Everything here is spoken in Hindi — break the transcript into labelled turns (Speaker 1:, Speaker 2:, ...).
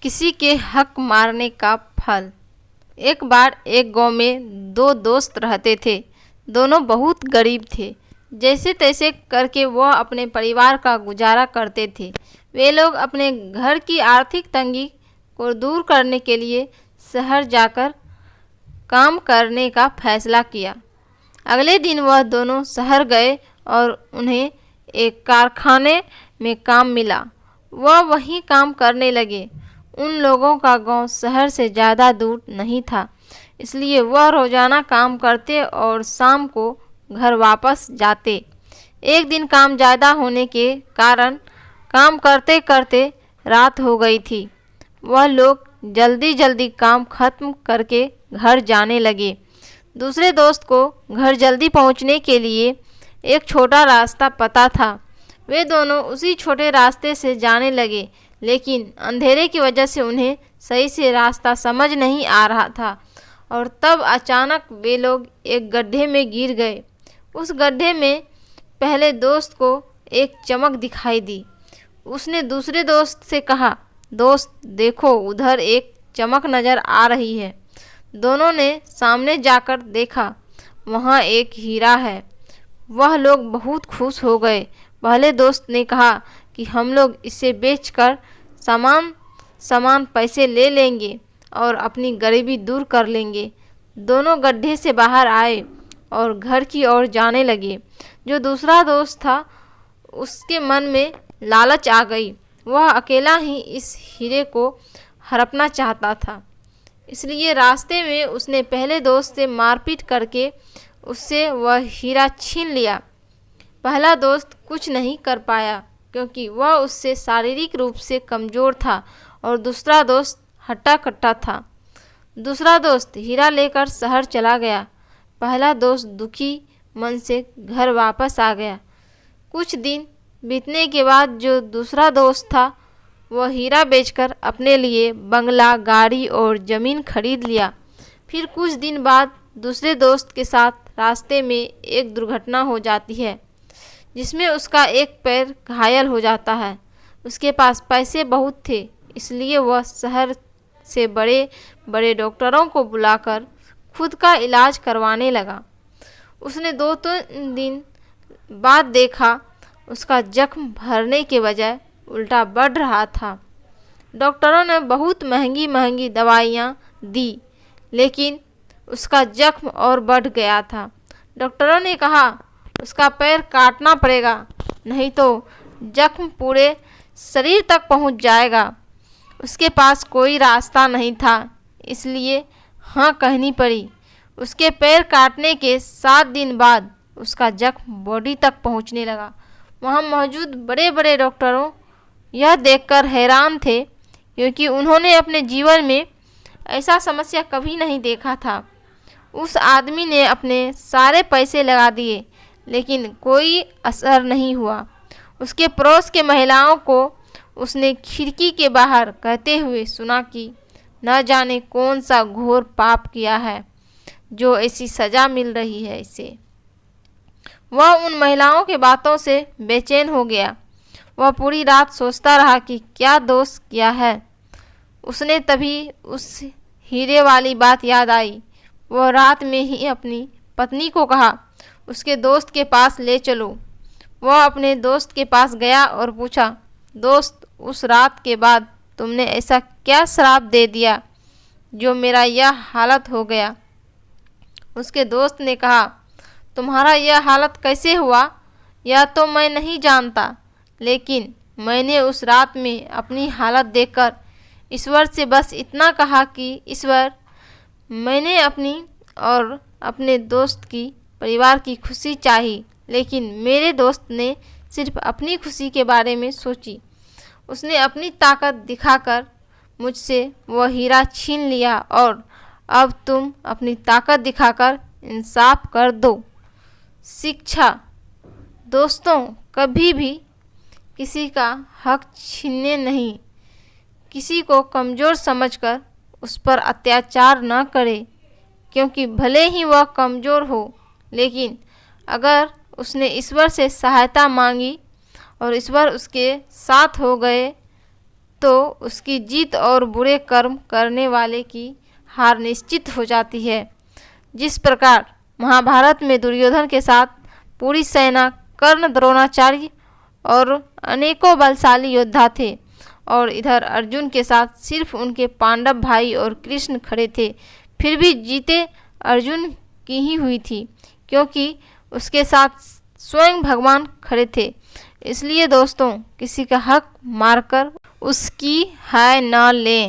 Speaker 1: किसी के हक मारने का फल। एक बार एक गांव में दो दोस्त रहते थे। दोनों बहुत गरीब थे। जैसे तैसे करके वह अपने परिवार का गुजारा करते थे। वे लोग अपने घर की आर्थिक तंगी को दूर करने के लिए शहर जाकर काम करने का फैसला किया। अगले दिन वह दोनों शहर गए और उन्हें एक कारखाने में काम मिला। वह वहीं काम करने लगे। उन लोगों का गांव शहर से ज़्यादा दूर नहीं था, इसलिए वह रोज़ाना काम करते और शाम को घर वापस जाते। एक दिन काम ज़्यादा होने के कारण काम करते करते रात हो गई थी। वह लोग जल्दी जल्दी काम खत्म करके घर जाने लगे। दूसरे दोस्त को घर जल्दी पहुंचने के लिए एक छोटा रास्ता पता था। वे दोनों उसी छोटे रास्ते से जाने लगे, लेकिन अंधेरे की वजह से उन्हें सही से रास्ता समझ नहीं आ रहा था। और तब अचानक वे लोग एक गड्ढे में गिर गए। उस गड्ढे में पहले दोस्त को एक चमक दिखाई दी। उसने दूसरे दोस्त से कहा, दोस्त देखो, उधर एक चमक नज़र आ रही है। दोनों ने सामने जाकर देखा, वहाँ एक हीरा है। वह लोग बहुत खुश हो गए। पहले दोस्त ने कहा कि हम लोग इसे बेचकर सामान पैसे ले लेंगे और अपनी गरीबी दूर कर लेंगे। दोनों गड्ढे से बाहर आए और घर की ओर जाने लगे। जो दूसरा दोस्त था, उसके मन में लालच आ गई। वह अकेला ही इस हीरे को हड़पना चाहता था, इसलिए रास्ते में उसने पहले दोस्त से मारपीट करके उससे वह हीरा छीन लिया। पहला दोस्त कुछ नहीं कर पाया क्योंकि वह उससे शारीरिक रूप से कमज़ोर था और दूसरा दोस्त हट्टा कट्टा था। दूसरा दोस्त हीरा लेकर शहर चला गया। पहला दोस्त दुखी मन से घर वापस आ गया। कुछ दिन बीतने के बाद जो दूसरा दोस्त था, वह हीरा बेचकर अपने लिए बंगला, गाड़ी और ज़मीन खरीद लिया। फिर कुछ दिन बाद दूसरे दोस्त के साथ रास्ते में एक दुर्घटना हो जाती है, जिसमें उसका एक पैर घायल हो जाता है। उसके पास पैसे बहुत थे, इसलिए वह शहर से बड़े बड़े डॉक्टरों को बुलाकर खुद का इलाज करवाने लगा। उसने 2-3 दिन बाद देखा, उसका जख्म भरने के बजाय उल्टा बढ़ रहा था। डॉक्टरों ने बहुत महंगी महंगी दवाइयाँ दी, लेकिन उसका जख्म और बढ़ गया था। डॉक्टरों ने कहा, उसका पैर काटना पड़ेगा, नहीं तो जख्म पूरे शरीर तक पहुंच जाएगा। उसके पास कोई रास्ता नहीं था, इसलिए हाँ कहनी पड़ी। उसके पैर काटने के 7 दिन बाद उसका जख्म बॉडी तक पहुंचने लगा। वहाँ मौजूद बड़े बड़े डॉक्टरों यह देखकर हैरान थे, क्योंकि उन्होंने अपने जीवन में ऐसा समस्या कभी नहीं देखा था। उस आदमी ने अपने सारे पैसे लगा दिए, लेकिन कोई असर नहीं हुआ। उसके पड़ोस के महिलाओं को उसने खिड़की के बाहर कहते हुए सुना कि न जाने कौन सा घोर पाप किया है जो ऐसी सज़ा मिल रही है इसे। वह उन महिलाओं के बातों से बेचैन हो गया। वह पूरी रात सोचता रहा कि क्या दोष किया है। उसने तभी उस हीरे वाली बात याद आई। वह रात में ही अपनी पत्नी को कहा, उसके दोस्त के पास ले चलो। वह अपने दोस्त के पास गया और पूछा, दोस्त, उस रात के बाद तुमने ऐसा क्या श्राप दे दिया जो मेरा यह हालत हो गया। उसके दोस्त ने कहा, तुम्हारा यह हालत कैसे हुआ यह तो मैं नहीं जानता, लेकिन मैंने उस रात में अपनी हालत देखकर ईश्वर से बस इतना कहा कि ईश्वर, मैंने अपनी और अपने दोस्त की परिवार की खुशी चाही, लेकिन मेरे दोस्त ने सिर्फ अपनी खुशी के बारे में सोची। उसने अपनी ताकत दिखाकर मुझसे वह हीरा छीन लिया और अब तुम अपनी ताकत दिखाकर इंसाफ कर दो। शिक्षा। दोस्तों, कभी भी किसी का हक छीनने नहीं, किसी को कमज़ोर समझकर उस पर अत्याचार न करें, क्योंकि भले ही वह कमज़ोर हो, लेकिन अगर उसने ईश्वर से सहायता मांगी और ईश्वर उसके साथ हो गए तो उसकी जीत और बुरे कर्म करने वाले की हार निश्चित हो जाती है। जिस प्रकार महाभारत में दुर्योधन के साथ पूरी सेना, कर्ण, द्रोणाचार्य और अनेकों बलशाली योद्धा थे, और इधर अर्जुन के साथ सिर्फ उनके पांडव भाई और कृष्ण खड़े थे, फिर भी जीते अर्जुन की ही हुई थी, क्योंकि उसके साथ स्वयं भगवान खड़े थे। इसलिए दोस्तों, किसी का हक मारकर उसकी हाय न लें।